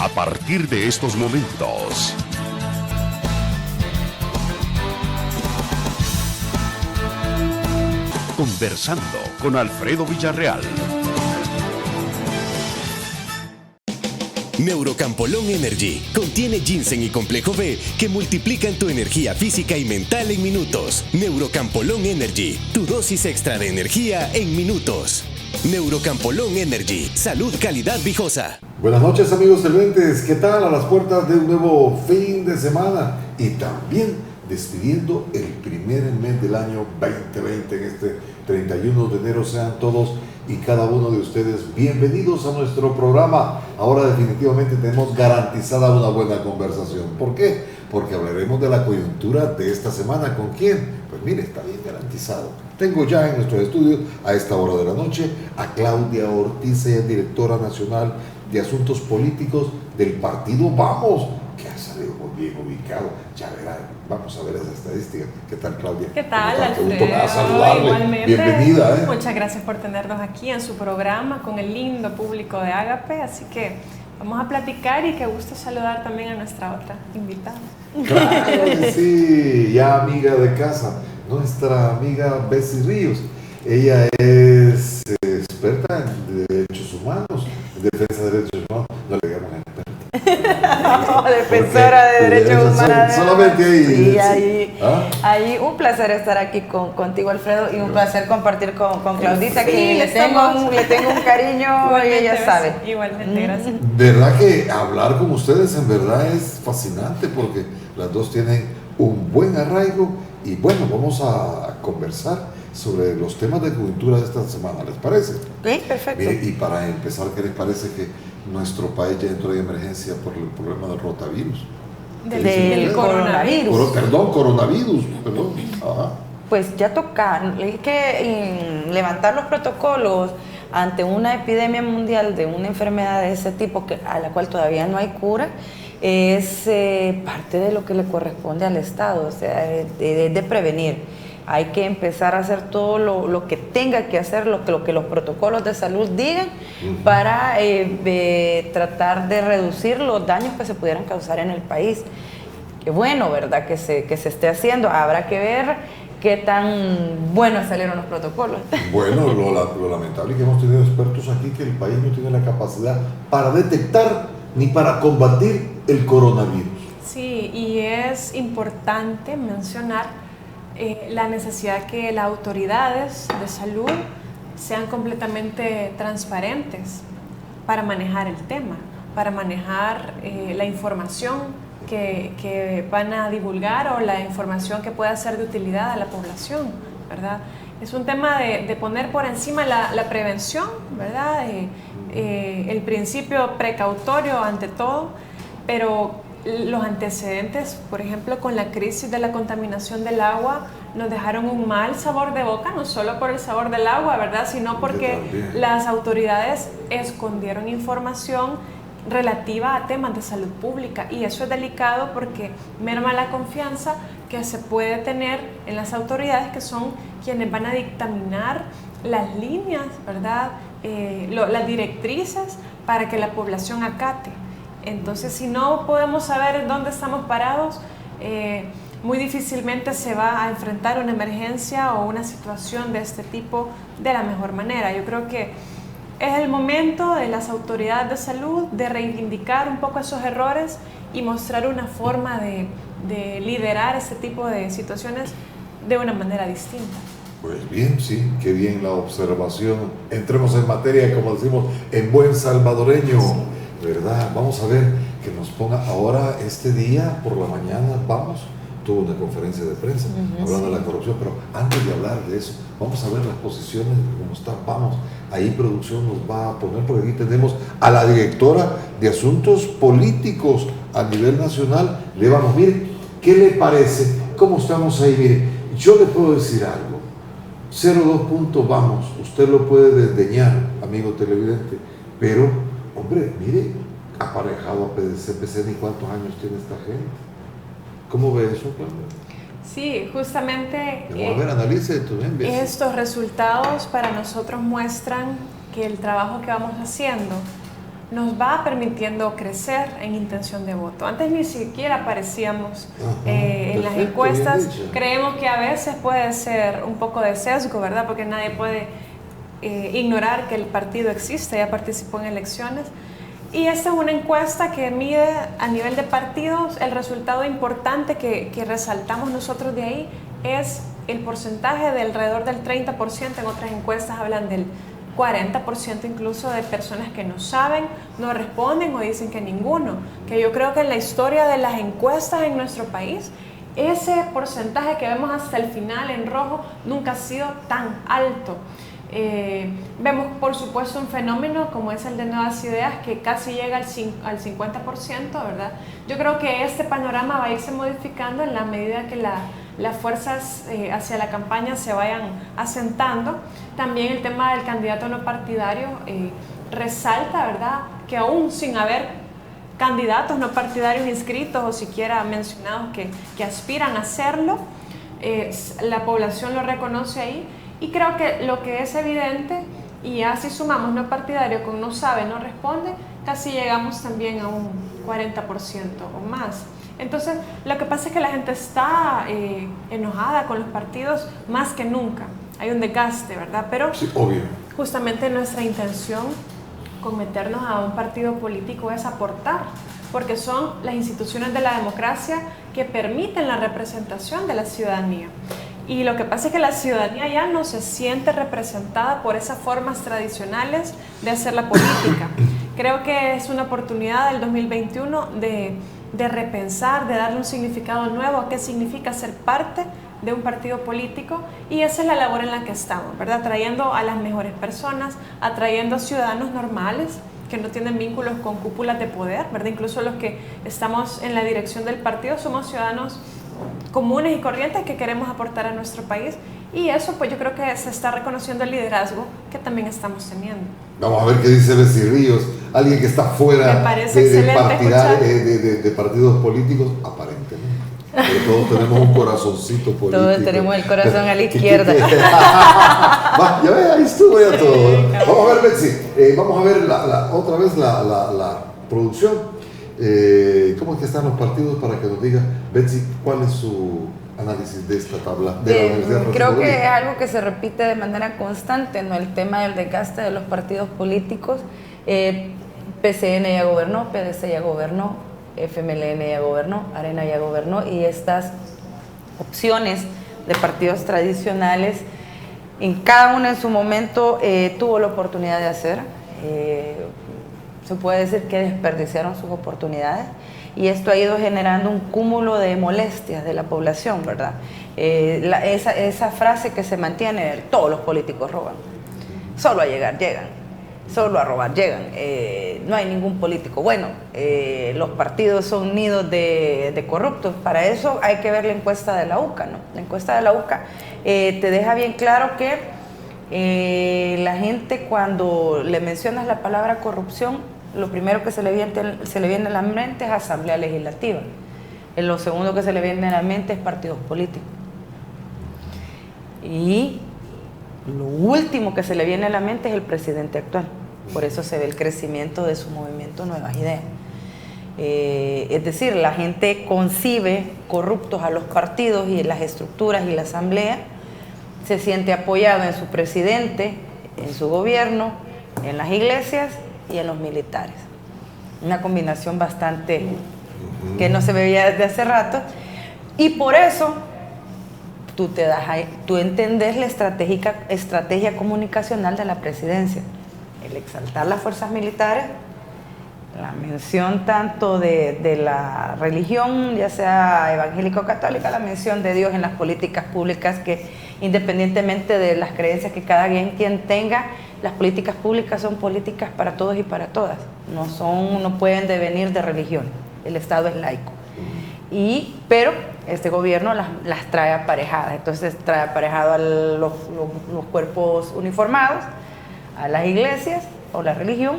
a partir de estos momentos. Conversando con Alfredo Villarreal. Neurocampolón Energy contiene ginseng y complejo B que multiplican tu energía física y mental en minutos. Neurocampolón Energy, tu dosis extra de energía en minutos. Neurocampolón Energy, salud, calidad, Viejosa. Buenas noches, amigos televidentes, ¿qué tal? A las puertas de un nuevo fin de semana y también despidiendo el primer mes del año 2020 en este 31 de enero. Sean todos y cada uno de ustedes bienvenidos a nuestro programa. Ahora definitivamente tenemos garantizada una buena conversación. ¿Por qué? Porque hablaremos de la coyuntura de esta semana. ¿Con quién? Pues mire, está bien garantizado. Tengo ya en nuestro estudio a esta hora de la noche a Claudia Ortiz, ella es directora nacional de Asuntos Políticos del partido Vamos, que ha salido muy bien ubicado. Ya verán, vamos a ver esa estadística. ¿Qué tal, Claudia? ¿Qué tal, Alfredo? A saludarle. Igualmente. Bienvenida. Muchas gracias por tenernos aquí en su programa con el lindo público de Ágape, así que vamos a platicar y qué gusto saludar también a nuestra otra invitada. Claro que sí, ya amiga de casa, nuestra amiga Bessie Ríos. Ella es experta en derechos humanos, en defensa de derechos humanos. No le digamos experta. No, defensora de derechos humanos. Solamente ahí. Sí, ahí un placer estar aquí contigo, Alfredo, y un placer compartir con Claudita, Sí, que le tengo un cariño y ella sabe. Igualmente, gracias. Verdad que hablar con ustedes en verdad es fascinante porque las dos tienen un buen arraigo y bueno, vamos a conversar sobre los temas de coyuntura de esta semana, ¿les parece? Sí, perfecto. Mire, y para empezar, ¿qué les parece que nuestro país ya entró en emergencia por el problema del rotavirus? Del coronavirus. Coronavirus, perdón. Ajá. Pues ya toca, hay que levantar los protocolos ante una epidemia mundial de una enfermedad de ese tipo a la cual todavía no hay cura. Es parte de lo que le corresponde al Estado, o sea, de prevenir. Hay que empezar a hacer todo lo que tenga que hacer, lo que los protocolos de salud digan, para tratar de reducir los daños que se pudieran causar en el país. Qué bueno, ¿verdad?, que se esté haciendo. Habrá que ver qué tan buenos salieron los protocolos. Bueno, lo lamentable es que hemos tenido expertos aquí que el país no tiene la capacidad para detectar ni para combatir el coronavirus. Sí, y es importante mencionar la necesidad que las autoridades de salud sean completamente transparentes para manejar el tema, para manejar la información que van a divulgar o la información que pueda ser de utilidad a la población, ¿verdad? Es un tema de poner por encima la prevención, ¿verdad? El principio precautorio ante todo, pero los antecedentes, por ejemplo, con la crisis de la contaminación del agua, nos dejaron un mal sabor de boca, no solo por el sabor del agua, ¿verdad?, sino porque las autoridades escondieron información relativa a temas de salud pública, y eso es delicado porque merma la confianza que se puede tener en las autoridades, que son quienes van a dictaminar las líneas, ¿verdad?, las directrices para que la población acate. Entonces, si no podemos saber dónde estamos parados, muy difícilmente se va a enfrentar una emergencia o una situación de este tipo de la mejor manera. Yo creo que es el momento de las autoridades de salud de reivindicar un poco esos errores y mostrar una forma de liderar este tipo de situaciones de una manera distinta. Pues bien, sí, qué bien la observación. Entremos en materia, como decimos, en buen salvadoreño. Sí. ¿Verdad? Vamos a ver que nos ponga ahora este día por la mañana. Vamos, tuvo una conferencia de prensa hablando de la corrupción, pero antes de hablar de eso, vamos a ver las posiciones de cómo están. Vamos, ahí producción nos va a poner, porque aquí tenemos a la directora de Asuntos Políticos a nivel nacional. Le vamos, mire, ¿qué le parece? ¿Cómo estamos ahí? Mire, yo le puedo decir algo. 02 puntos, vamos, usted lo puede desdeñar, amigo televidente, pero hombre, mire, aparejado a PDC, ni cuántos años tiene esta gente. ¿Cómo ve eso, Claudia? Sí, justamente a ver, analice esto, estos resultados para nosotros muestran que el trabajo que vamos haciendo nos va permitiendo crecer en intención de voto. Antes ni siquiera aparecíamos en las encuestas. Creemos que a veces puede ser un poco de sesgo, ¿verdad? Porque nadie puede ignorar que el partido existe, ya participó en elecciones. Y esta es una encuesta que mide a nivel de partidos. El resultado importante que resaltamos nosotros de ahí es el porcentaje de alrededor del 30%. En otras encuestas hablan del 40% incluso de personas que no saben, no responden o dicen que ninguno. Que yo creo que en la historia de las encuestas en nuestro país, ese porcentaje que vemos hasta el final en rojo nunca ha sido tan alto. Vemos por supuesto un fenómeno como es el de Nuevas Ideas que casi llega al 50%, ¿verdad? Yo creo que este panorama va a irse modificando en la medida que las fuerzas hacia la campaña se vayan asentando. También el tema del candidato no partidario resalta, ¿verdad?, que aún sin haber candidatos no partidarios inscritos o siquiera mencionados que aspiran a hacerlo, la población lo reconoce ahí. Y creo que lo que es evidente, y así sumamos no partidario con no sabe, no responde, casi llegamos también a un 40% o más. Entonces, lo que pasa es que la gente está enojada con los partidos más que nunca. Hay un desgaste, ¿verdad? Pero sí, obvio. Justamente nuestra intención con meternos a un partido político es aportar, porque son las instituciones de la democracia que permiten la representación de la ciudadanía. Y lo que pasa es que la ciudadanía ya no se siente representada por esas formas tradicionales de hacer la política. Creo que es una oportunidad del 2021 de repensar, de darle un significado nuevo a qué significa ser parte de un partido político, y esa es la labor en la que estamos, ¿verdad? Atrayendo a las mejores personas, atrayendo a ciudadanos normales que no tienen vínculos con cúpulas de poder, ¿verdad? Incluso los que estamos en la dirección del partido somos ciudadanos comunes y corrientes que queremos aportar a nuestro país, y eso pues yo creo que se está reconociendo el liderazgo que también estamos teniendo. Vamos a ver qué dice Betsy Ríos, alguien que está fuera de partidos políticos, aparentemente. Pero todos tenemos un corazoncito político. Todos tenemos el corazón a la izquierda. Va, ya ve, ahí estuvo ya todo. Vamos a ver, Betsy, vamos a ver otra vez la producción. ¿Cómo es que están los partidos para que nos diga, Betsy, cuál es su análisis de esta tabla? Creo que es algo que se repite de manera constante, ¿no? El tema del desgaste de los partidos políticos. PCN ya gobernó, PDC ya gobernó, FMLN ya gobernó, Arena ya gobernó, y estas opciones de partidos tradicionales, en cada uno en su momento tuvo la oportunidad de hacer. Se puede decir que desperdiciaron sus oportunidades, y esto ha ido generando un cúmulo de molestias de la población, ¿verdad? Esa frase que se mantiene, todos los políticos roban, solo a llegar llegan, solo a robar llegan, no hay ningún político bueno, los partidos son nidos de corruptos. Para eso hay que ver la encuesta de la UCA, ¿no? La encuesta de la UCA te deja bien claro que la gente, cuando le mencionas la palabra corrupción, lo primero que se le viene a la mente es Asamblea Legislativa. Lo segundo que se le viene a la mente es partidos políticos. Y lo último que se le viene a la mente es el presidente actual. Por eso se ve el crecimiento de su movimiento Nuevas Ideas. Es decir, la gente concibe corruptos a los partidos y las estructuras y la asamblea, se siente apoyado en su presidente, en su gobierno, en las iglesias y en los militares. Una combinación bastante que no se veía desde hace rato, y por eso tú entendés la estrategia comunicacional de la presidencia, el exaltar las fuerzas militares, la mención tanto de la religión, ya sea evangélica o católica, la mención de Dios en las políticas públicas, que independientemente de las creencias que cada quien tenga, las políticas públicas son políticas para todos y para todas, no pueden devenir de religión, el Estado es laico. Pero este gobierno las trae aparejadas, entonces trae aparejado a los cuerpos uniformados, a las iglesias o la religión,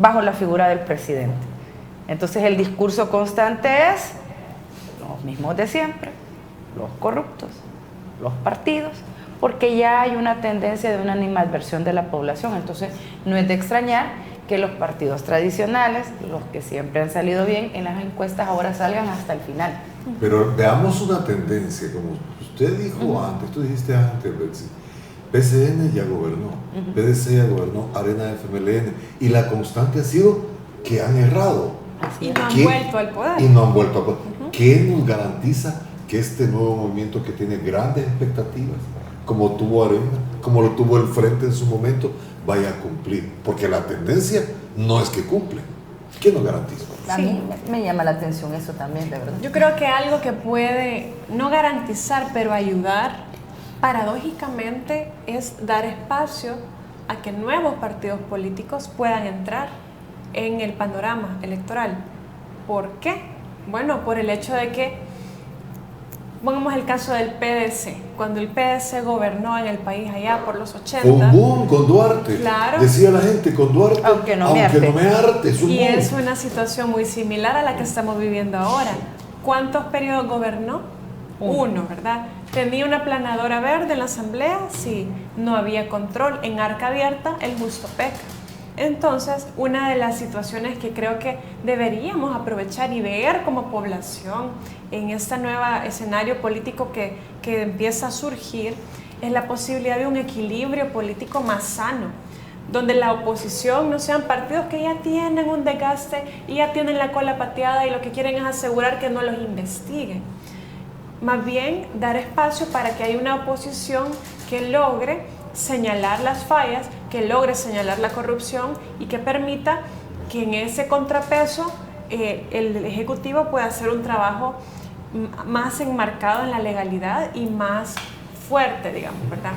bajo la figura del presidente. Entonces el discurso constante es los mismos de siempre, los corruptos, los partidos, porque ya hay una tendencia de una animadversión de la población. Entonces no es de extrañar que los partidos tradicionales, los que siempre han salido bien en las encuestas, ahora salgan hasta el final. Pero veamos una tendencia, como usted dijo antes, tú dijiste antes, Betsy, PCN ya gobernó, PDC ya gobernó, Arena FMLN, y la constante ha sido que han errado. Y no han vuelto al poder. Y no han vuelto al poder. ¿Qué nos garantiza que este nuevo movimiento que tiene grandes expectativas, como tuvo Arena, como lo tuvo el Frente en su momento, vaya a cumplir? Porque la tendencia no es que cumple. ¿Quién nos garantiza? A mí me llama la atención eso también, de verdad. Yo creo que algo que puede no garantizar, pero ayudar, paradójicamente, es dar espacio a que nuevos partidos políticos puedan entrar en el panorama electoral. ¿Por qué? Bueno, por el hecho de que, pongamos el caso del PDC. Cuando el PDC gobernó en el país allá por los 80. Con boom, con Duarte. Claro. Decía la gente, con Duarte, aunque no me arte. Es un y boom. es una situación muy similar a la que estamos viviendo ahora. ¿Cuántos periodos gobernó? Uno, ¿verdad? ¿Tenía una planadora verde en la asamblea? Sí. No había control. En arca abierta, el justo peca. Entonces, una de las situaciones que creo que deberíamos aprovechar y ver como población en este nuevo escenario político que empieza a surgir es la posibilidad de un equilibrio político más sano, donde la oposición no sean partidos que ya tienen un desgaste y ya tienen la cola pateada y lo que quieren es asegurar que no los investiguen. Más bien, dar espacio para que haya una oposición que logre señalar las fallas, que logre señalar la corrupción y que permita que en ese contrapeso el Ejecutivo pueda hacer un trabajo más enmarcado en la legalidad y más fuerte, digamos, ¿verdad?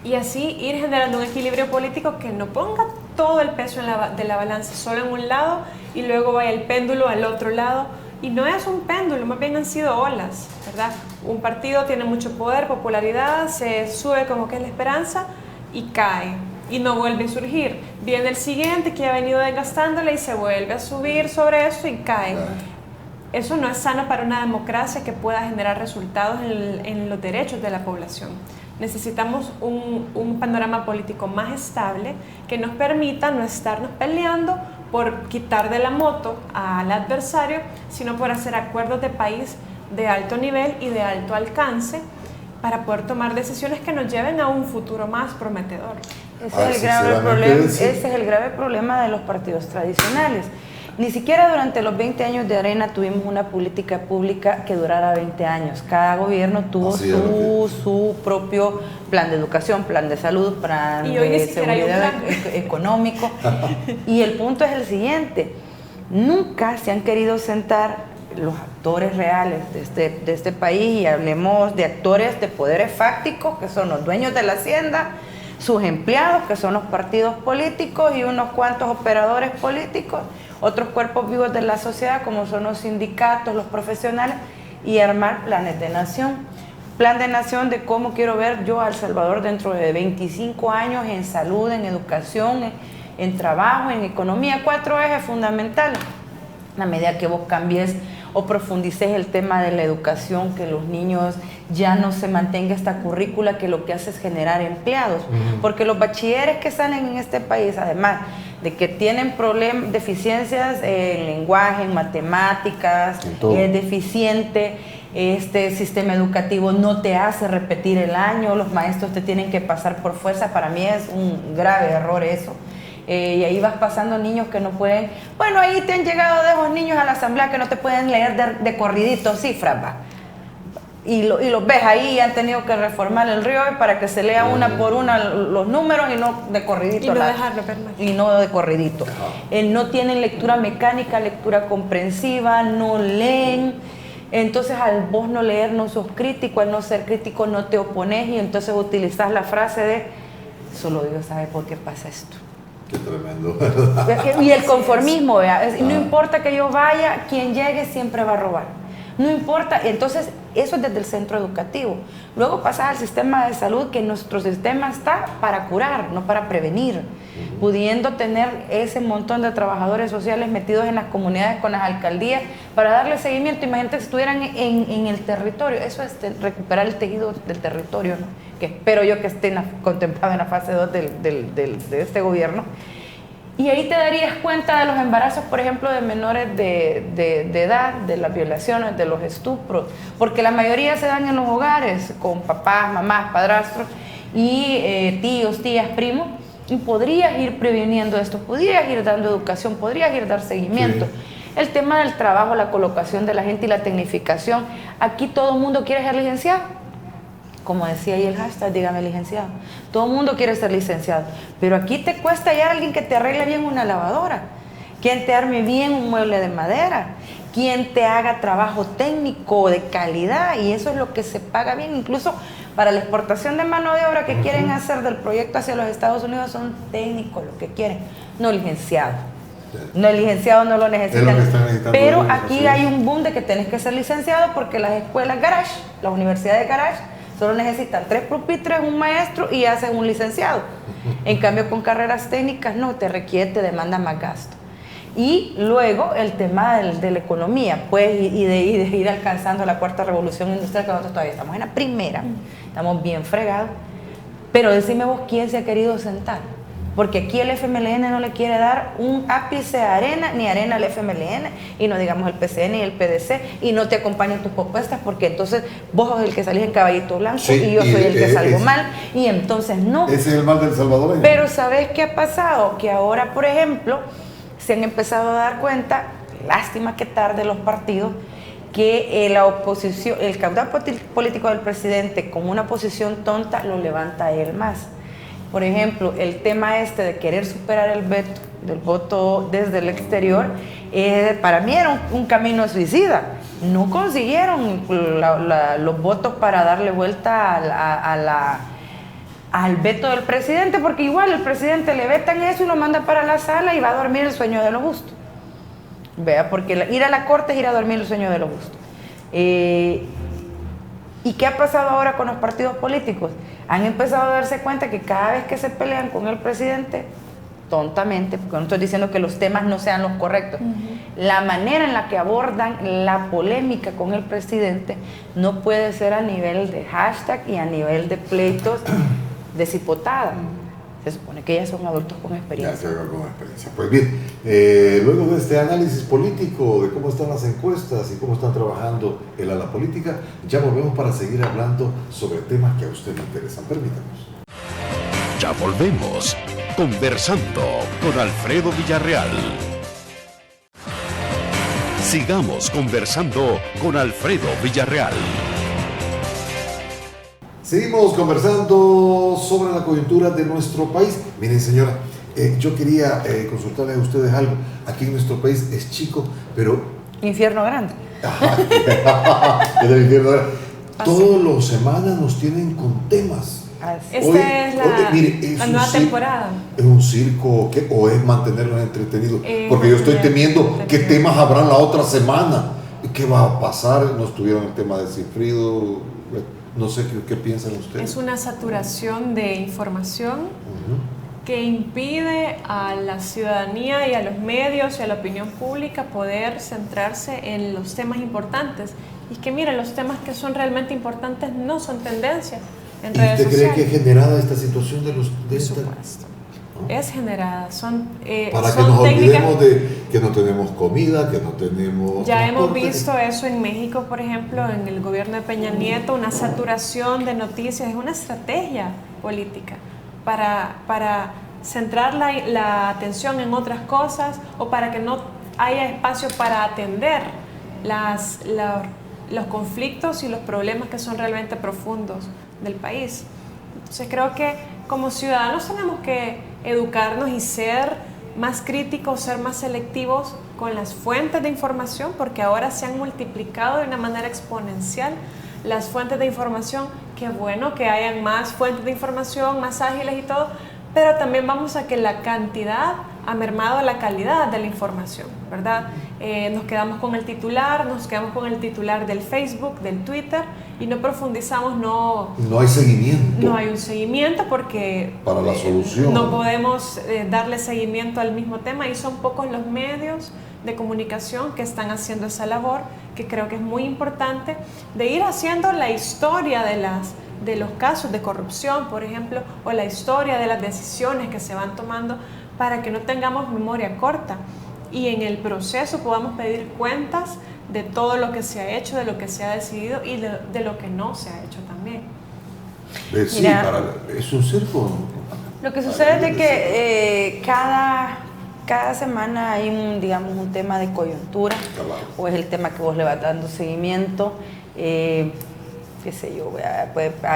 Y así ir generando un equilibrio político que no ponga todo el peso de la balanza solo en un lado y luego vaya el péndulo al otro lado. Y no es un péndulo, más bien han sido olas, ¿verdad? Un partido tiene mucho poder, popularidad, se sube como que es la esperanza y cae y no vuelve a surgir. Viene el siguiente que ha venido desgastándole y se vuelve a subir sobre eso y cae. Eso no es sano para una democracia que pueda generar resultados en los derechos de la población. Necesitamos un panorama político más estable que nos permita no estarnos peleando por quitar de la moto al adversario, sino por hacer acuerdos de país de alto nivel y de alto alcance para poder tomar decisiones que nos lleven a un futuro más prometedor. Ese es el grave problema de los partidos tradicionales. Ni siquiera durante los 20 años de Arena tuvimos una política pública que durara 20 años. Cada gobierno tuvo su propio plan de educación, plan de salud, plan de seguridad económico. Y el punto es el siguiente: nunca se han querido sentar los actores reales de este país, y hablemos de actores de poderes fácticos, que son los dueños de la hacienda, sus empleados, que son los partidos políticos, y unos cuantos operadores políticos, otros cuerpos vivos de la sociedad, como son los sindicatos, los profesionales, y armar planes de nación. Plan de nación de cómo quiero ver yo a El Salvador dentro de 25 años en salud, en educación, en trabajo, en economía. 4 ejes fundamentales. A medida que vos cambies o profundices el tema de la educación, que los niños ya no se mantenga esta currícula que lo que hace es generar empleados. Porque los bachilleres que salen en este país, además de que tienen deficiencias en lenguaje, en matemáticas, es deficiente, este sistema educativo no te hace repetir el año, los maestros te tienen que pasar por fuerza. Para mí es un grave error eso. Y ahí vas pasando niños que no pueden. Bueno, ahí te han llegado de esos niños a la asamblea que no te pueden leer de corridito cifras, va. Y los ves ahí, y han tenido que reformar el río para que se lea una por una los números y no de corridito. Y no dejarlo permanecer. Y no de corridito. No tienen lectura mecánica, lectura comprensiva, no leen. Entonces, al vos no leer, no sos crítico. Al no ser crítico, no te opones, y entonces utilizas la frase de solo Dios sabe por qué pasa esto. Qué tremendo, ¿verdad? Y el conformismo, ¿verdad? No importa que yo vaya, quien llegue siempre va a robar. No importa. Entonces, eso es desde el centro educativo. Luego pasas al sistema de salud, que nuestro sistema está para curar, no para prevenir. Pudiendo tener ese montón de trabajadores sociales metidos en las comunidades con las alcaldías para darle seguimiento. Imagínate que estuvieran en el territorio. Eso es recuperar el tejido del territorio, ¿no? Que espero yo que esté contemplado en la fase 2 de este gobierno. Y ahí te darías cuenta de los embarazos, por ejemplo, de menores de edad, de las violaciones, de los estupros, porque la mayoría se dan en los hogares, con papás, mamás, padrastros y tíos, tías, primos, y podrías ir previniendo esto, podrías ir dando educación, podrías ir dar seguimiento. Sí. El tema del trabajo, la colocación de la gente y la tecnificación, aquí todo el mundo quiere ser licenciado. Como decía ahí el hashtag, dígame licenciado. Todo el mundo quiere ser licenciado. Pero aquí te cuesta hallar a alguien que te arregle bien una lavadora, quien te arme bien un mueble de madera, quien te haga trabajo técnico de calidad, y eso es lo que se paga bien. Incluso para la exportación de mano de obra que quieren hacer del proyecto hacia los Estados Unidos, son técnicos lo que quieren, no licenciados. No, el licenciado no lo necesitan, pero aquí hay un boom de que tenés que ser licenciado, porque las escuelas garage, las universidades garage, solo necesitan 3 pupitres, un maestro y hacen un licenciado. En cambio, con carreras técnicas no, te demanda más gasto. Y luego el tema de la economía, pues, y de ir alcanzando la 4ª revolución industrial, que nosotros todavía estamos en la primera, estamos bien fregados. Pero decime vos, ¿quién se ha querido sentar? Porque aquí el FMLN no le quiere dar un ápice a Arena, ni Arena al FMLN, y no digamos el PCN y el PDC, y no te acompañan tus propuestas, porque entonces vos sos el que salís en caballito blanco, sí, y yo soy el que salgo mal, y entonces no. Ese es el mal del salvadoreño. Pero ¿sabes qué ha pasado? Que ahora, por ejemplo, se han empezado a dar cuenta, lástima que tarde los partidos, que la oposición, el caudal político del presidente con una posición tonta lo levanta a él más. Por ejemplo, el tema de querer superar el veto del voto desde el exterior, para mí era un camino suicida. No consiguieron los votos para darle vuelta al veto del presidente, porque igual el presidente le vetan eso y lo manda para la sala y va a dormir el sueño de lo justo. Vea, porque ir a la corte es ir a dormir el sueño de lo justo. ¿Y qué ha pasado ahora con los partidos políticos? Han empezado a darse cuenta que cada vez que se pelean con el presidente, tontamente, porque no estoy diciendo que los temas no sean los correctos, la manera en la que abordan la polémica con el presidente no puede ser a nivel de hashtag y a nivel de pleitos de cipotada. Se supone que ya son adultos con experiencia. Pues bien, luego de este análisis político de cómo están las encuestas y cómo están trabajando en la política, ya volvemos para seguir hablando sobre temas que a usted le interesan. Permítanos. Ya volvemos conversando con Alfredo Villarreal. Sigamos conversando con Alfredo Villarreal. Seguimos conversando sobre la coyuntura de nuestro país. Miren, señora, yo quería consultarle a ustedes algo. Aquí en nuestro país es chico, pero... Infierno grande. Es el infierno grande. Todas las semanas nos tienen con temas. Esta es la nueva temporada. ¿Es un circo o es mantenerlos entretenidos? Porque yo estoy temiendo qué temas habrán la otra semana. ¿Qué va a pasar? Nos tuvieron el tema de Cifrido. No sé qué piensan ustedes. Es una saturación de información que impide a la ciudadanía y a los medios y a la opinión pública poder centrarse en los temas importantes. Y que mira, los temas que son realmente importantes no son tendencias en redes sociales. ¿Usted cree que es generada esta situación de Por supuesto. ¿No? Es generada. Para que nos olvidemos de que no tenemos comida, que no tenemos... Ya hemos visto eso en México, por ejemplo, en el gobierno de Peña Nieto, una saturación de noticias. Es una estrategia política para centrar la atención en otras cosas o para que no haya espacio para atender los conflictos y los problemas que son realmente profundos del país. Entonces creo que como ciudadanos tenemos que educarnos y ser más críticos, ser más selectivos con las fuentes de información, porque ahora se han multiplicado de una manera exponencial las fuentes de información. Qué bueno que hayan más fuentes de información, más ágiles y todo, pero también vamos a que la cantidad ha mermado la calidad de la información, ¿verdad? Nos quedamos con el titular, del Facebook, del Twitter, y no profundizamos, no hay seguimiento. No hay un seguimiento porque para la solución no podemos darle seguimiento al mismo tema, y son pocos los medios de comunicación que están haciendo esa labor, que creo que es muy importante, de ir haciendo la historia de los casos de corrupción, por ejemplo, o la historia de las decisiones que se van tomando, para que no tengamos memoria corta y en el proceso podamos pedir cuentas de todo lo que se ha hecho, de lo que se ha decidido y de lo que no se ha hecho también. Sí, Mira, es un circo. Lo que sucede es de que cada semana hay un tema de coyuntura, o es el tema que vos le vas dando seguimiento. Qué sé yo,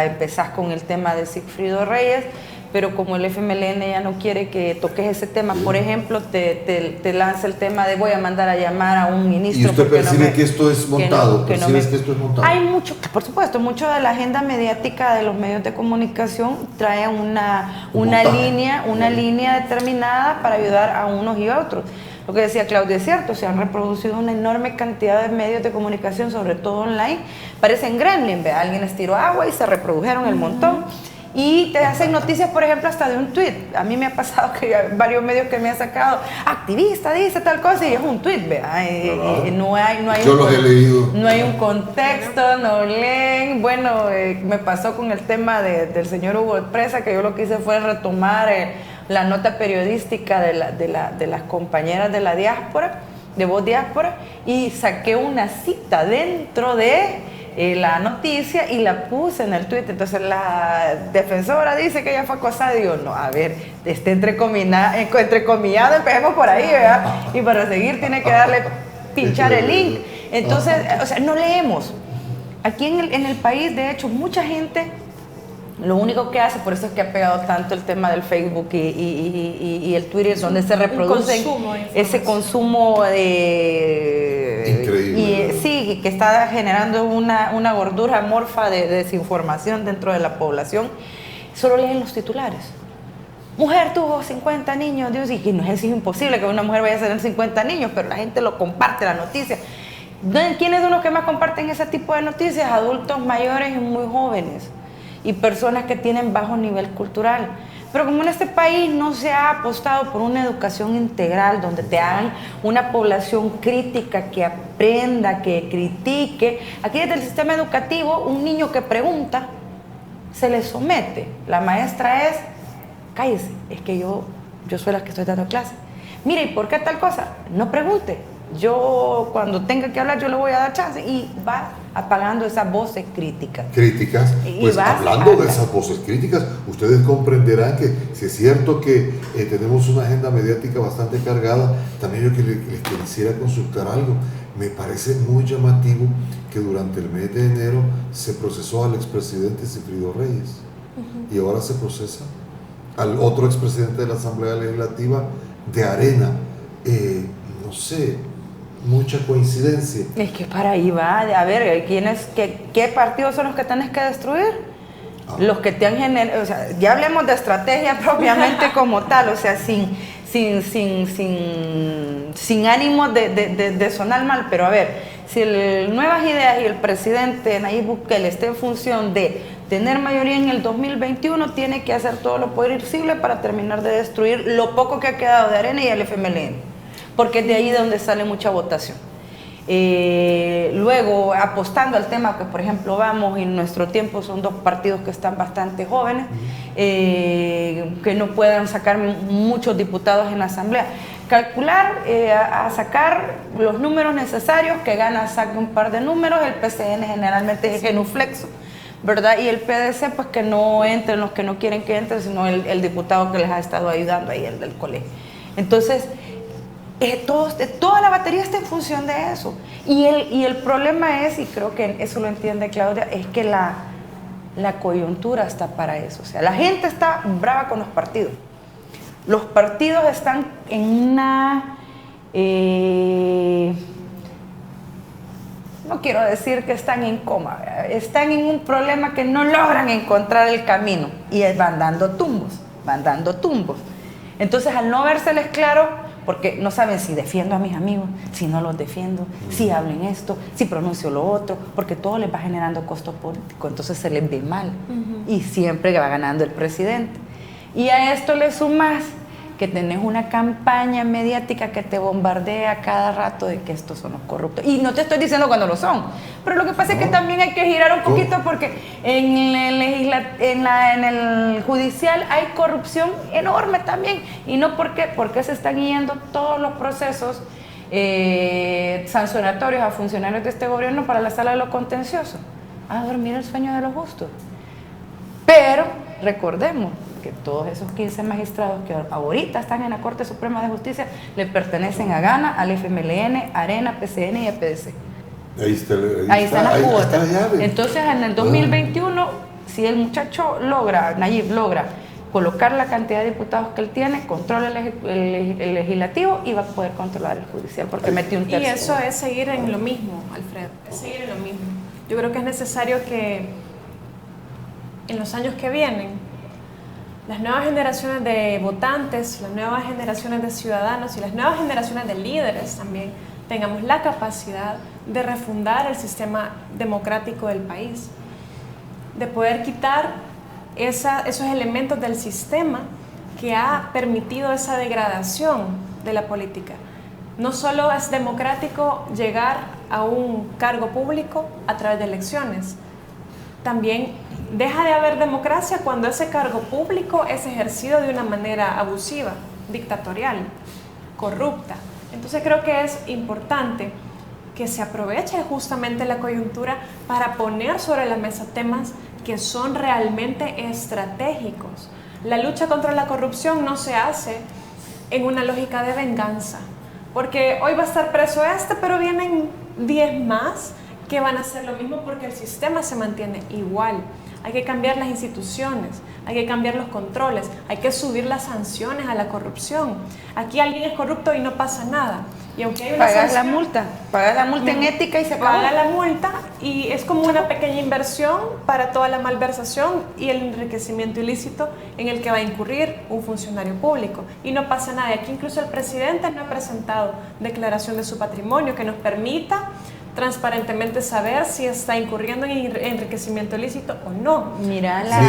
empezás con el tema de Sigfrido Reyes, pero como el FMLN ya no quiere que toques ese tema, por ejemplo, te lanza el tema de voy a mandar a llamar a un ministro. ¿Y usted percibe que esto es montado? que esto es montado? Hay mucho, por supuesto, mucho de la agenda mediática de los medios de comunicación trae una línea determinada para ayudar a unos y a otros. Lo que decía Claudia es cierto, se han reproducido una enorme cantidad de medios de comunicación, sobre todo online. Parecen gremlin, alguien les tiró agua y se reprodujeron el montón. Y te hacen noticias, por ejemplo, hasta de un tweet. A mí me ha pasado que hay varios medios que me han sacado, activista dice tal cosa, y es un tweet, no hay Yo los he leído. No hay un contexto, no leen. Bueno, me pasó con el tema del señor Hugo Presa, que yo lo que hice fue retomar la nota periodística de las compañeras de la diáspora, de Voz Diáspora, y saqué una cita dentro de la noticia y la puse en el Twitter. Entonces la defensora dice que ella fue acosada. Digo, no, a ver, entrecomillado, empecemos por ahí, ¿verdad? Y para seguir tiene que pinchar el link. Entonces, o sea, no leemos. Aquí en el país, de hecho, mucha gente lo único que hace, por eso es que ha pegado tanto el tema del Facebook y el Twitter, donde se reproduce ese consumo increíble. Sí, que está generando una gordura amorfa de desinformación dentro de la población. Solo leen los titulares. Mujer tuvo 50 niños, Dios, y que no es imposible que una mujer vaya a tener 50 niños, pero la gente lo comparte, la noticia. ¿Quiénes son los que más comparten ese tipo de noticias? Adultos mayores y muy jóvenes, y personas que tienen bajo nivel cultural. Pero como en este país no se ha apostado por una educación integral, donde te hagan una población crítica, que aprenda, que critique, aquí desde el sistema educativo, un niño que pregunta, se le somete. La maestra es, cállese, es que yo soy la que estoy dando clase. Mire, ¿y por qué tal cosa? No pregunte. Yo cuando tenga que hablar, yo le voy a dar chance, y va apagando esas voces críticas. Pues hablando de esas voces críticas, ustedes comprenderán que si es cierto que tenemos una agenda mediática bastante cargada, también yo les quisiera consultar algo. Me parece muy llamativo que durante el mes de enero se procesó al expresidente Sigfrido Reyes, y ahora se procesa al otro expresidente de la Asamblea Legislativa de Arena. No sé, mucha coincidencia. Es que para ahí va, a ver, ¿qué partidos son los que tienes que destruir? Los que te han generado, o sea, ya hablemos de estrategia propiamente como tal, o sea, sin ánimo de sonar mal, pero a ver, si Nuevas Ideas y el presidente Nayib Bukele está en función de tener mayoría en el 2021, tiene que hacer todo lo posible para terminar de destruir lo poco que ha quedado de Arena y el FMLN. Porque es de ahí donde sale mucha votación. Luego, apostando al tema que, por ejemplo, Vamos y Nuestro Tiempo son dos partidos que están bastante jóvenes, que no puedan sacar muchos diputados en la Asamblea. Calcular, a sacar los números necesarios, que gana saque un par de números, el PCN generalmente es genuflexo, ¿verdad? Y el PDC, pues que no entren los que no quieren que entren, sino el diputado que les ha estado ayudando ahí, el del colegio. Entonces, toda la batería está en función de eso. Y el problema es, y creo que eso lo entiende Claudia, es que la coyuntura está para eso. O sea, la gente está brava con los partidos. Los partidos están en una... no quiero decir que están en coma, están en un problema que no logran encontrar el camino y van dando tumbos. Entonces, al no vérseles claro, porque no saben si defiendo a mis amigos, si no los defiendo, si hablen esto, si pronuncio lo otro, porque todo les va generando costo político, entonces se les ve mal y siempre va ganando el presidente. Y a esto le sumas que tenés una campaña mediática que te bombardea cada rato de que estos son los corruptos. Y no te estoy diciendo cuando lo son, pero lo que pasa es que también hay que girar un poquito porque en el judicial hay corrupción enorme también. ¿Y no por qué? Porque se están guiando todos los procesos sancionatorios a funcionarios de este gobierno para la sala de lo contencioso. A dormir el sueño de los justos. Pero recordemos que todos esos 15 magistrados que ahorita están en la Corte Suprema de Justicia le pertenecen a GANA, al FMLN, ARENA, PCN y EPDC. Ahí están las cuotas. Entonces, en el 2021, si el muchacho Nayib logra colocar la cantidad de diputados que él tiene, controla el legislativo y va a poder controlar el judicial, porque metió un tercio. Y eso es seguir en lo mismo, Alfredo, es seguir en lo mismo. Yo creo que es necesario que en los años que vienen, las nuevas generaciones de votantes, las nuevas generaciones de ciudadanos y las nuevas generaciones de líderes también tengamos la capacidad de refundar el sistema democrático del país, de poder quitar esos elementos del sistema que ha permitido esa degradación de la política. No solo es democrático llegar a un cargo público a través de elecciones, también deja de haber democracia cuando ese cargo público es ejercido de una manera abusiva, dictatorial, corrupta. Entonces creo que es importante que se aproveche justamente la coyuntura para poner sobre la mesa temas que son realmente estratégicos. La lucha contra la corrupción no se hace en una lógica de venganza, porque hoy va a estar preso pero vienen 10 más que van a hacer lo mismo porque el sistema se mantiene igual. Hay que cambiar las instituciones, hay que cambiar los controles, hay que subir las sanciones a la corrupción. Aquí alguien es corrupto y no pasa nada. Y aunque hay una pagas la multa en ética y se acabó. Paga la multa y es como una pequeña inversión para toda la malversación y el enriquecimiento ilícito en el que va a incurrir un funcionario público. Y no pasa nada. Aquí incluso el presidente no ha presentado declaración de su patrimonio que nos permita transparentemente saber si está incurriendo en enriquecimiento ilícito o no. Mira las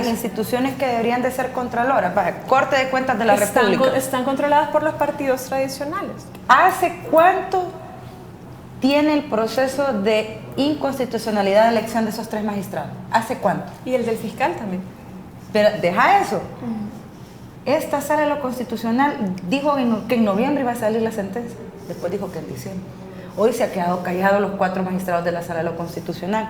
instituciones que deberían de ser contraloras, Corte de Cuentas de la República. Están controladas por los partidos tradicionales. ¿Hace cuánto tiene el proceso de inconstitucionalidad de elección de esos 3 magistrados? ¿Hace cuánto? Y el del fiscal también. Pero deja eso. Esta sala de lo constitucional dijo que en noviembre iba a salir la sentencia. Después dijo que en diciembre. Hoy se ha quedado callado los 4 magistrados de la sala de lo constitucional,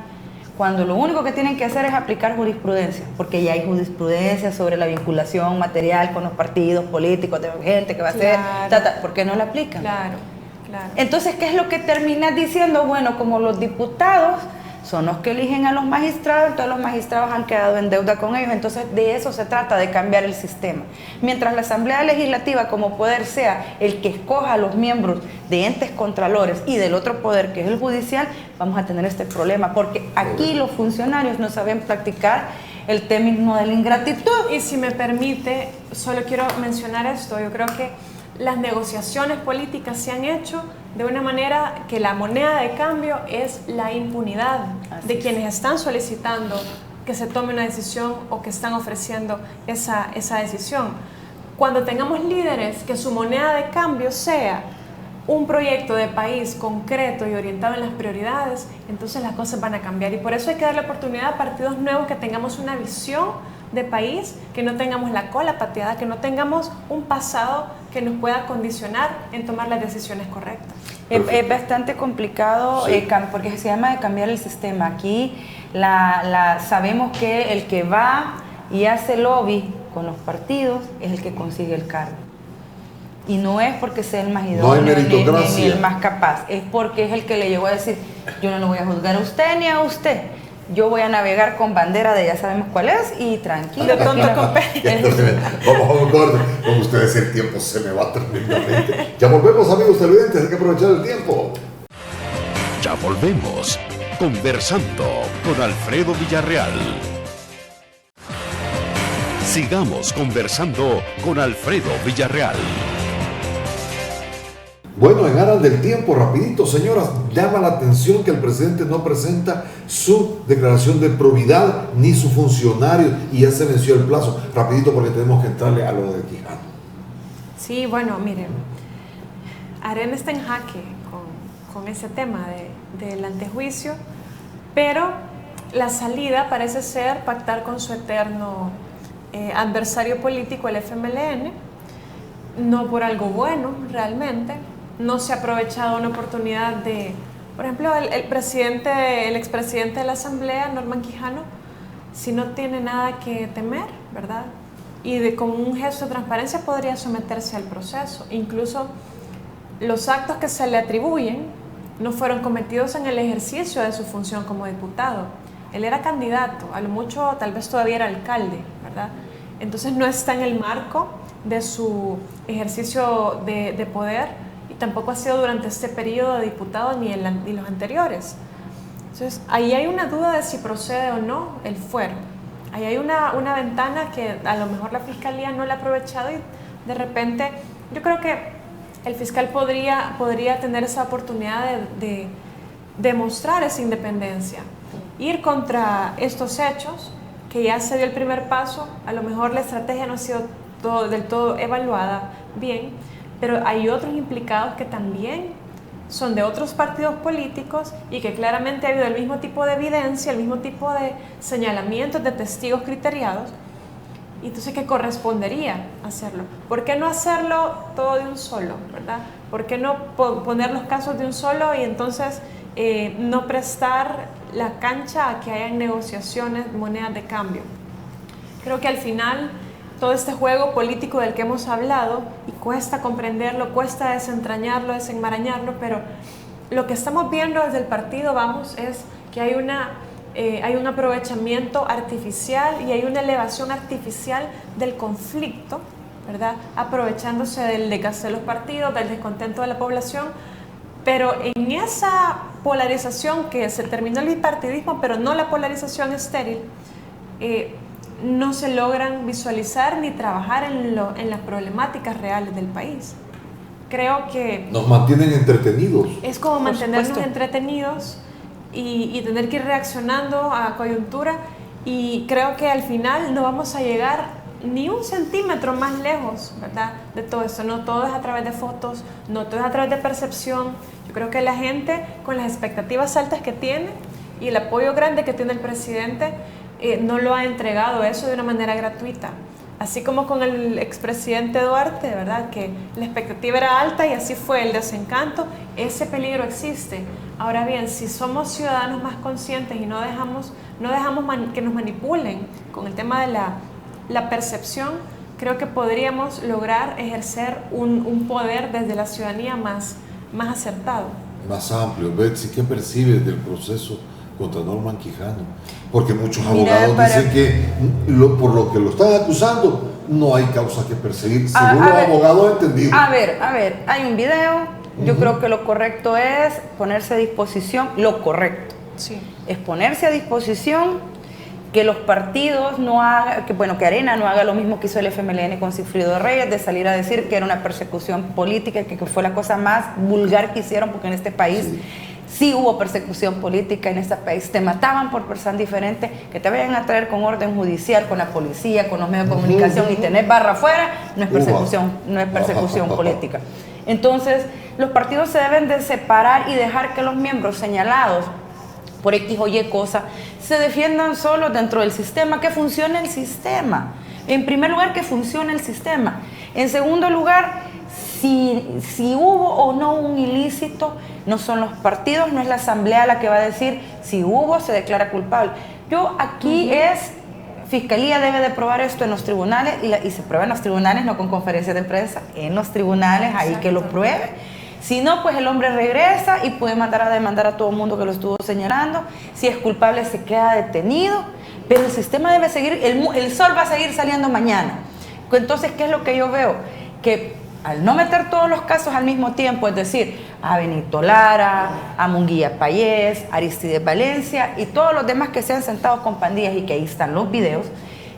cuando lo único que tienen que hacer es aplicar jurisprudencia, porque ya hay jurisprudencia sobre la vinculación material con los partidos políticos, de gente que va a hacer, ¿por qué no la aplican? Claro. Entonces, ¿qué es lo que terminas diciendo? Bueno, como los diputados son los que eligen a los magistrados, todos los magistrados han quedado en deuda con ellos, entonces de eso se trata, de cambiar el sistema. Mientras la Asamblea Legislativa como poder sea el que escoja a los miembros de entes contralores y del otro poder que es el judicial, vamos a tener este problema, porque aquí los funcionarios no saben practicar el término de la ingratitud. Y si me permite, solo quiero mencionar esto, yo creo que las negociaciones políticas se han hecho de una manera que la moneda de cambio es la impunidad de quienes están solicitando que se tome una decisión o que están ofreciendo esa decisión. Cuando tengamos líderes que su moneda de cambio sea un proyecto de país concreto y orientado en las prioridades, entonces las cosas van a cambiar. Y por eso hay que darle oportunidad a partidos nuevos que tengamos una visión de país, que no tengamos la cola pateada, que no tengamos un pasado que nos pueda condicionar en tomar las decisiones correctas. Es bastante complicado, sí, porque se llama de cambiar el sistema. Aquí sabemos que el que va y hace lobby con los partidos es el que consigue el cargo. Y no es porque sea el más idóneo ni el más capaz, es porque es el que le llegó a decir: yo no lo voy a juzgar a usted ni a usted, yo voy a navegar con bandera de ya sabemos cuál es y tranquilo. Vamos a un corte. Con ustedes el tiempo se me va tremendamente. Ya volvemos, amigos televidentes, hay que aprovechar el tiempo. Ya volvemos, conversando con Alfredo Villarreal. Sigamos conversando con Alfredo Villarreal. Bueno, en aras del tiempo, rapidito, señoras, llama la atención que el presidente no presenta su declaración de probidad ni su funcionario y ya se venció el plazo. Rapidito porque tenemos que entrarle a lo de Quijano. Sí, bueno, miren, Arena está en jaque con ese tema del antejuicio, pero la salida parece ser pactar con su eterno adversario político, el FMLN, no por algo bueno realmente. No se ha aprovechado una oportunidad de, por ejemplo, el expresidente de la Asamblea, Norman Quijano, si no tiene nada que temer, ¿verdad? Y con un gesto de transparencia podría someterse al proceso. Incluso los actos que se le atribuyen no fueron cometidos en el ejercicio de su función como diputado. Él era candidato, a lo mucho tal vez todavía era alcalde, ¿verdad? Entonces no está en el marco de su ejercicio de poder, y tampoco ha sido durante este periodo de diputado ni los anteriores. Entonces ahí hay una duda de si procede o no el fuero. Ahí hay una ventana que a lo mejor la Fiscalía no la ha aprovechado y de repente yo creo que el fiscal podría tener esa oportunidad de demostrar esa independencia, ir contra estos hechos, que ya se dio el primer paso. A lo mejor la estrategia no ha sido del todo evaluada bien, pero hay otros implicados que también son de otros partidos políticos y que claramente ha habido el mismo tipo de evidencia, el mismo tipo de señalamientos de testigos criteriados. Y entonces, ¿qué correspondería hacerlo? ¿Por qué no hacerlo todo de un solo, verdad? ¿Por qué no poner los casos de un solo y entonces no prestar la cancha a que hayan negociaciones, monedas de cambio? Creo que al final todo este juego político del que hemos hablado, y cuesta comprenderlo, cuesta desentrañarlo, desenmarañarlo, pero lo que estamos viendo desde el partido Vamos es que hay un aprovechamiento artificial y hay una elevación artificial del conflicto, ¿verdad? Aprovechándose del desgaste de los partidos, del descontento de la población, pero en esa polarización que se terminó el bipartidismo, pero no la polarización estéril, no se logran visualizar ni trabajar en las problemáticas reales del país. Creo que nos mantienen entretenidos. Es como mantenernos entretenidos y tener que ir reaccionando a coyuntura, y creo que al final no vamos a llegar ni un centímetro más lejos, ¿verdad?, de todo esto. No todo es a través de fotos, no todo es a través de percepción. Yo creo que la gente, con las expectativas altas que tiene y el apoyo grande que tiene el presidente, no lo ha entregado eso de una manera gratuita. Así como con el expresidente Duarte, ¿verdad?, que la expectativa era alta y así fue el desencanto. Ese peligro existe. Ahora bien, si somos ciudadanos más conscientes y no dejamos que nos manipulen con el tema de la percepción, creo que podríamos lograr ejercer un poder desde la ciudadanía más acertado. Más amplio. Betsy, ¿qué percibes del proceso contra Norman Quijano? Porque muchos abogados dicen que por lo que lo están acusando no hay causa que perseguir, según los abogados entendidos. A ver, hay un video. Yo creo que lo correcto es ponerse a disposición. Lo correcto es ponerse a disposición, que los partidos no hagan, que Arena no haga lo mismo que hizo el FMLN con Sigfrido Reyes, de salir a decir que era una persecución política, que fue la cosa más vulgar que hicieron, porque en este país sí hubo persecución política. En este país te mataban por persona diferente, que te vayan a traer con orden judicial, con la policía, con los medios de comunicación y tener barra afuera, no es persecución política. Entonces, los partidos se deben de separar y dejar que los miembros señalados por X o Y cosa se defiendan solos dentro del sistema, que funcione el sistema. En primer lugar, que funcione el sistema. En segundo lugar, si hubo o no un ilícito, no son los partidos, no es la asamblea la que va a decir si hubo, se declara culpable. Aquí Fiscalía debe de probar esto en los tribunales, y se prueba en los tribunales, no con conferencias de prensa, en los tribunales. Exacto. Ahí que lo pruebe. Si no, pues el hombre regresa y puede mandar a demandar a todo el mundo que lo estuvo señalando. Si es culpable, se queda detenido, pero el sistema debe seguir, el sol va a seguir saliendo mañana. Entonces, ¿qué es lo que yo veo? Que al no meter todos los casos al mismo tiempo, es decir, a Benito Lara, a Munguía Payés, Aristides Valencia y todos los demás que se han sentado con pandillas y que ahí están los videos,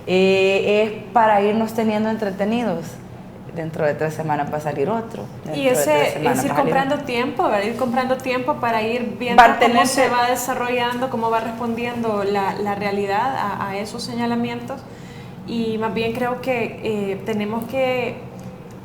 es para irnos teniendo entretenidos. dentro de 3 semanas va a salir otro. Y ese es ir comprando tiempo, ¿verdad? Ir comprando tiempo para ir viendo cómo se va desarrollando, cómo va respondiendo la realidad a esos señalamientos. Y más bien creo que tenemos que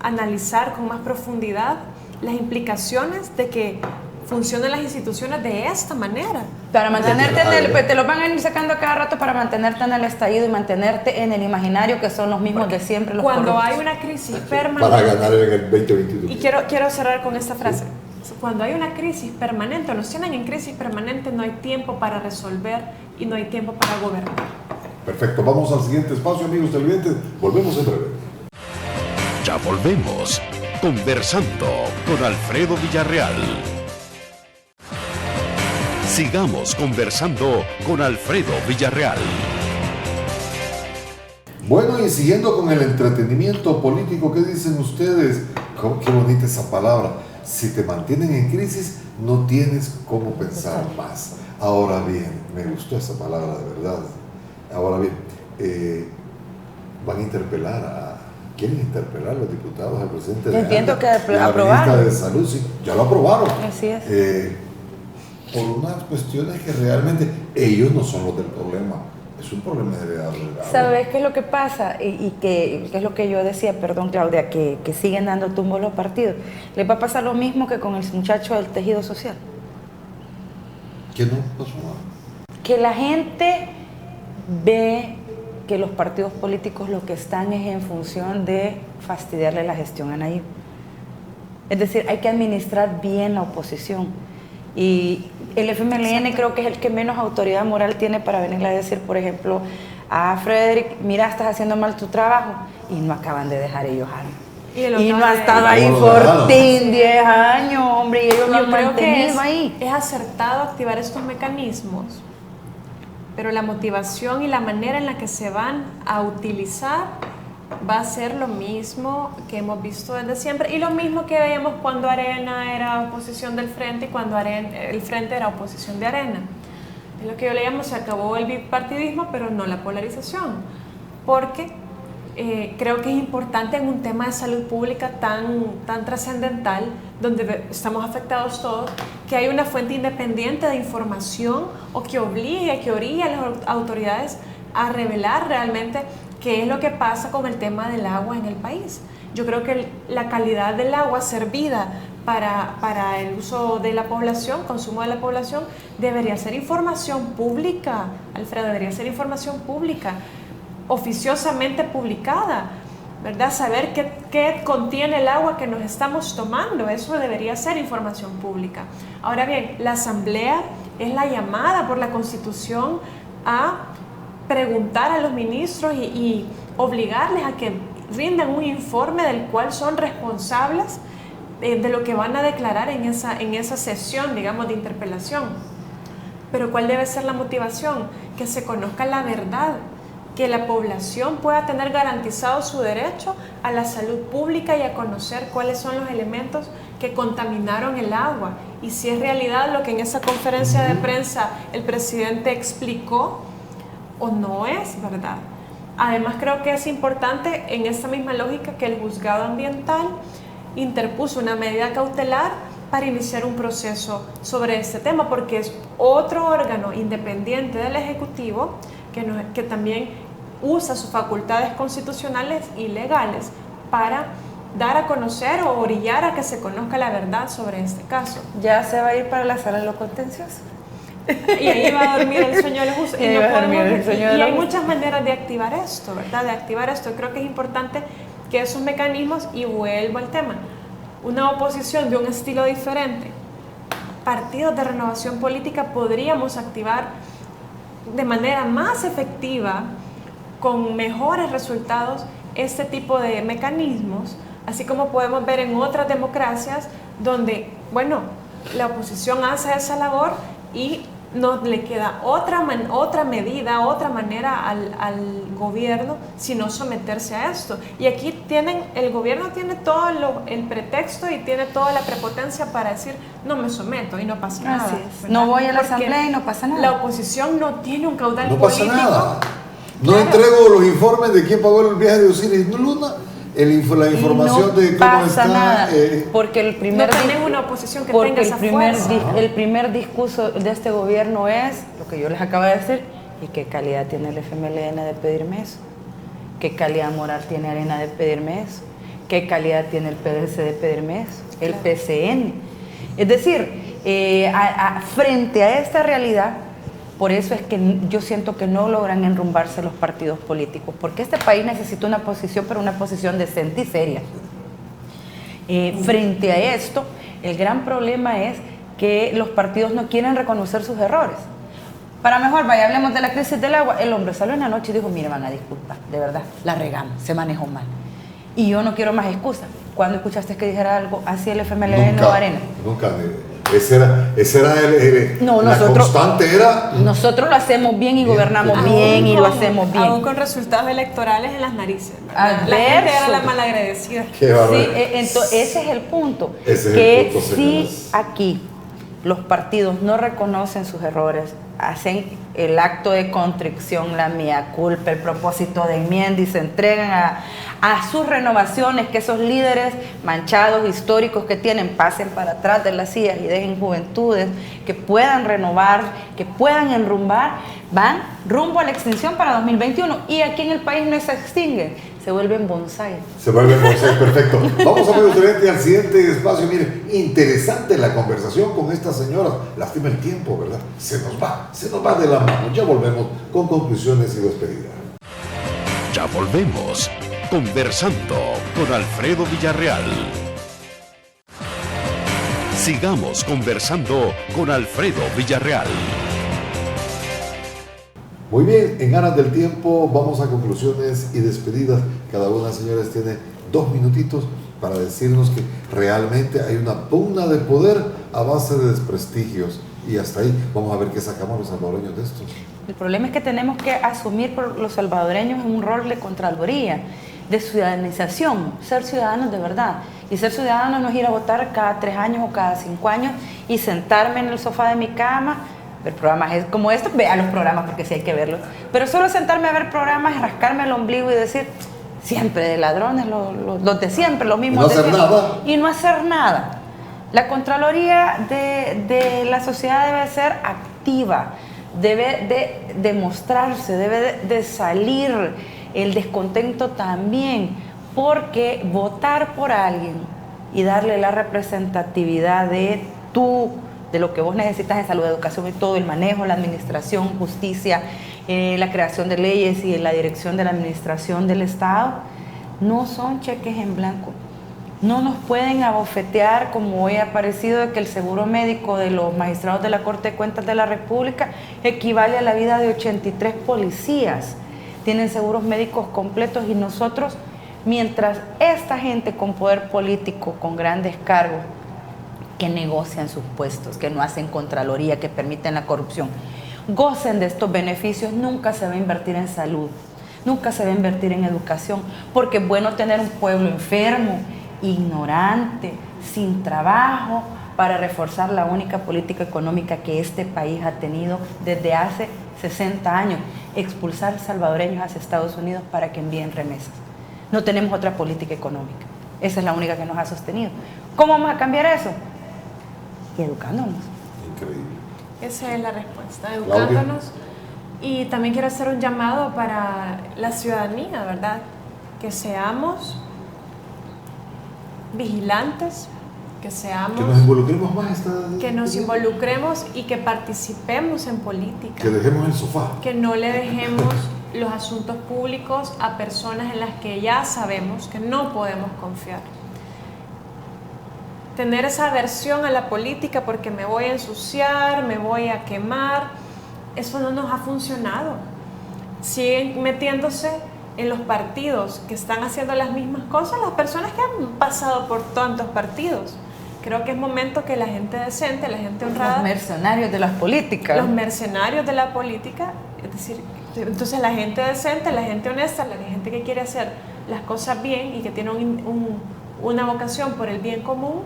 analizar con más profundidad las implicaciones de que funcionen las instituciones de esta manera. Para mantenerte te lo van a ir sacando a cada rato para mantenerte en el estallido y mantenerte en el imaginario que son los mismos de siempre. Los cuando corruptos. Hay una crisis permanente. Para ganar en el 2022. Y quiero cerrar con esta frase. Cuando hay una crisis permanente, o nos tienen en crisis permanente, no hay tiempo para resolver y no hay tiempo para gobernar. Perfecto, vamos al siguiente espacio, amigos televidentes. Volvemos en breve. Ya volvemos. Conversando con Alfredo Villarreal. Sigamos conversando con Alfredo Villarreal. Bueno, y siguiendo con el entretenimiento político, ¿qué dicen ustedes? Qué bonita esa palabra. Si te mantienen en crisis, no tienes cómo pensar más. Ahora bien, me gustó esa palabra de verdad. Ahora bien, van a interpelar ¿quieren interpelar a los diputados al presidente de Entiendo que la aprobaron. ministra de Salud? Sí, ya lo aprobaron. Así es. Por unas cuestiones que realmente ellos no son los del problema. Es un problema heredado. ¿Sabes qué es lo que pasa? Y que es lo que yo decía, perdón Claudia, que siguen dando tumbos los partidos. Les va a pasar lo mismo que con el muchacho del tejido social. ¿Qué no pasó nada? Que la gente ve que los partidos políticos lo que están es en función de fastidiarle la gestión a Nayib. Es decir, hay que administrar bien la oposición. Y el FMLN creo que es el que menos autoridad moral tiene para venirle a decir, por ejemplo, a Frederick, mira, estás haciendo mal tu trabajo, y no acaban de dejar ellos algo. Y no ha estado ahí por 10 años, hombre, y ellos lo han mantenido ahí. Es acertado activar estos mecanismos, pero la motivación y la manera en la que se van a utilizar va a ser lo mismo que hemos visto desde siempre y lo mismo que veíamos cuando Arena era oposición del Frente y cuando el Frente era oposición de Arena. Es lo que yo le llamo, se acabó el bipartidismo, pero no la polarización, porque creo que es importante en un tema de salud pública tan trascendental, donde estamos afectados todos, que hay una fuente independiente de información o que orille a las autoridades a revelar realmente qué es lo que pasa con el tema del agua en el país. Yo creo que la calidad del agua servida para el uso de la población, consumo de la población, debería ser información pública, Alfredo, debería ser información pública, oficiosamente publicada, ¿verdad? Saber qué contiene el agua que nos estamos tomando, eso debería ser información pública. Ahora bien, la Asamblea es la llamada por la Constitución a preguntar a los ministros y obligarles a que rindan un informe del cual son responsables de lo que van a declarar en esa sesión, digamos, de interpelación. Pero ¿cuál debe ser la motivación? Que se conozca la verdad, que la población pueda tener garantizado su derecho a la salud pública y a conocer cuáles son los elementos que contaminaron el agua. Y si es realidad lo que en esa conferencia de prensa el presidente explicó, o no es verdad. Además, creo que es importante en esta misma lógica que el juzgado ambiental interpuso una medida cautelar para iniciar un proceso sobre este tema, porque es otro órgano independiente del Ejecutivo que también usa sus facultades constitucionales y legales para dar a conocer o orillar a que se conozca la verdad sobre este caso. Ya se va a ir para la sala de lo contencioso. Y ahí va a dormir el sueño de los justos. Y hay muchas maneras de activar esto, ¿verdad? De activar esto. Creo que es importante que esos mecanismos, y vuelvo al tema, una oposición de un estilo diferente, partidos de renovación política podríamos activar de manera más efectiva, con mejores resultados, este tipo de mecanismos, así como podemos ver en otras democracias donde, bueno, la oposición hace esa labor y no le queda otra medida, otra manera al gobierno sino someterse a esto. Y aquí el gobierno tiene todo el pretexto y tiene toda la prepotencia para decir no me someto y no pasa nada. Así es. No voy a la asamblea y no pasa nada. La oposición no tiene un caudal político. No pasa nada. No entrego los informes de quién pagó el viaje de Osiris Luna la información no de cómo pasa está. nada, porque el primer no tenés una oposición que porque tenga esa fuerza. el primer discurso de este gobierno es lo que yo les acabo de decir. ¿Y qué calidad tiene el FMLN de pedirme eso? ¿Qué calidad moral tiene Arena de pedirme eso? ¿Qué calidad tiene el PDC de pedirme eso? El PCN. Es decir, frente a esta realidad, por eso es que yo siento que no logran enrumbarse los partidos políticos, porque este país necesita una posición, pero una posición decente y seria. Frente a esto, el gran problema es que los partidos no quieren reconocer sus errores. Para mejor, vaya, hablemos de la crisis del agua. El hombre salió en la noche y dijo, mire, van a disculpar, de verdad, la regamos, se manejó mal. Y yo no quiero más excusas. ¿Cuándo escuchaste que dijera algo así el FMLN o Arena? Nunca. Ese era la constante era. Nosotros lo hacemos bien y gobernamos bien y lo hacemos bien. Aún con resultados electorales en las narices. La gente era la malagradecida. Sí, entonces ese es el punto. Si aquí los partidos no reconocen sus errores, hacen el acto de contrición, la mea culpa, el propósito de enmienda y se entregan a sus renovaciones, que esos líderes manchados históricos que tienen pasen para atrás de las sillas y dejen juventudes que puedan renovar, que puedan enrumbar, van rumbo a la extinción para 2021 y aquí en el país no se extinguen, se vuelven bonsai. Se vuelven bonsai, perfecto. Vamos a ver al siguiente espacio. Mire, interesante la conversación con estas señoras. Lástima el tiempo, ¿verdad? Se nos va de la mano. Ya volvemos con conclusiones y despedida. Ya volvemos. Conversando con Alfredo Villarreal. Sigamos conversando con Alfredo Villarreal. Muy bien, en aras del tiempo vamos a conclusiones y despedidas. Cada una, señores, tiene 2 minutitos para decirnos que realmente hay una pugna de poder a base de desprestigios. Y hasta ahí vamos a ver qué sacamos los salvadoreños de esto. El problema es que tenemos que asumir por los salvadoreños un rol de contraloría, de ciudadanización, ser ciudadanos de verdad. Y ser ciudadanos no es ir a votar cada 3 años o cada 5 años y sentarme en el sofá de mi cama, ver programas como estos, vea los programas porque sí hay que verlos, pero solo sentarme a ver programas, rascarme el ombligo y decir, siempre de ladrones, los de siempre, los mismos de siempre. Y no hacer nada. La Contraloría de la sociedad debe ser activa, debe de demostrarse, debe de salir el descontento también, porque votar por alguien y darle la representatividad de lo que vos necesitas en salud, educación y todo, el manejo, la administración, justicia, la creación de leyes y la dirección de la administración del Estado, no son cheques en blanco. No nos pueden abofetear, como hoy ha aparecido, de que el seguro médico de los magistrados de la Corte de Cuentas de la República equivale a la vida de 83 policías. Tienen seguros médicos completos y nosotros, mientras esta gente con poder político, con grandes cargos, que negocian sus puestos, que no hacen contraloría, que permiten la corrupción, gocen de estos beneficios, nunca se va a invertir en salud, nunca se va a invertir en educación, porque es bueno tener un pueblo enfermo, ignorante, sin trabajo, para reforzar la única política económica que este país ha tenido desde hace 60 años, expulsar salvadoreños hacia Estados Unidos para que envíen remesas. No tenemos otra política económica, esa es la única que nos ha sostenido. ¿Cómo vamos a cambiar eso? Y educándonos. Increíble. Esa es la respuesta, educándonos. Y también quiero hacer un llamado para la ciudadanía, ¿verdad? Que seamos vigilantes, que nos involucremos más. Que nos involucremos y que participemos en política. Que dejemos el sofá. Que no le dejemos los asuntos públicos a personas en las que ya sabemos que no podemos confiar. Tener esa aversión a la política porque me voy a ensuciar, me voy a quemar, eso no nos ha funcionado. Siguen metiéndose en los partidos que están haciendo las mismas cosas, las personas que han pasado por tantos partidos. Creo que es momento que la gente decente, la gente honrada... Los mercenarios de las políticas. Los mercenarios de la política, es decir, entonces la gente decente, la gente honesta, la gente que quiere hacer las cosas bien y que tiene una vocación por el bien común,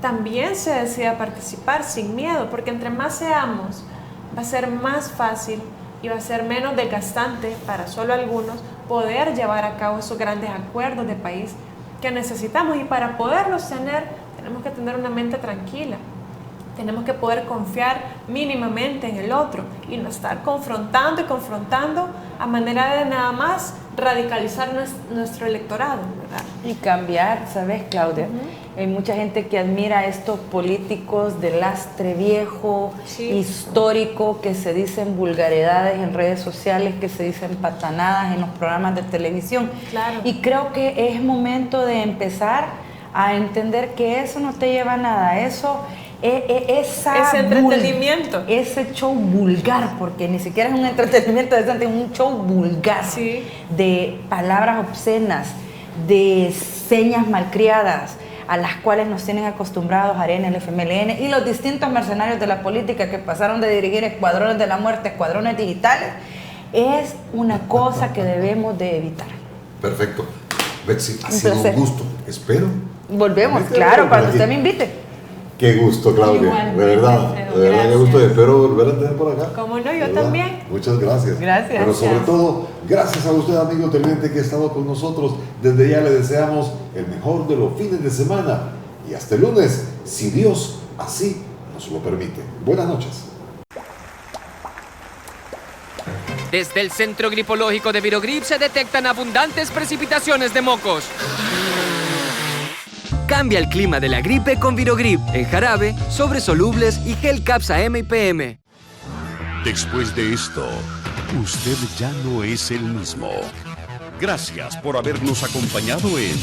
también se decida participar sin miedo, porque entre más seamos, va a ser más fácil y va a ser menos desgastante para solo algunos poder llevar a cabo esos grandes acuerdos de país que necesitamos. Y para poderlos tener, tenemos que tener una mente tranquila. Tenemos que poder confiar mínimamente en el otro y no estar confrontando y confrontando a manera de nada más radicalizar nuestro electorado, ¿verdad? Y cambiar, ¿sabes, Claudia? Hay mucha gente que admira a estos políticos de lastre viejo, Sí. histórico, que se dicen vulgaridades en redes sociales, que se dicen patanadas en los programas de televisión. Claro. Y creo que es momento de empezar a entender que eso no te lleva a nada, eso... Ese entretenimiento. Ese show vulgar, porque ni siquiera es un entretenimiento decente, es un show vulgar, Sí. de palabras obscenas, de señas malcriadas, a las cuales nos tienen acostumbrados Arena, el FMLN y los distintos mercenarios de la política que pasaron de dirigir escuadrones de la muerte, escuadrones digitales, es una cosa que debemos de evitar. Perfecto. Betsy, ha Un sido un placer. gusto. Espero. Volvemos, Vete, claro, por cuando aquí. usted me invite. Qué gusto, Claudia. Igualmente, De verdad, Alfredo, de verdad, qué gracias. gusto. Espero volver a tener por acá. ¿Cómo no? Yo ¿Verdad? también. Muchas gracias. Gracias. Pero sobre Gracias. todo, gracias a usted, amigo televidente, que ha estado con nosotros. Desde ya le deseamos el mejor de los fines de semana. Y hasta el lunes, si Dios así nos lo permite. Buenas noches. Desde el Centro Gripológico de Virogrip se detectan abundantes precipitaciones de mocos. Cambia el clima de la gripe con Virogrip en jarabe, sobres solubles y gel Capsa M y PM. Después de esto, usted ya no es el mismo. Gracias por habernos acompañado en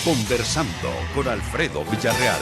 Conversando con Alfredo Villarreal.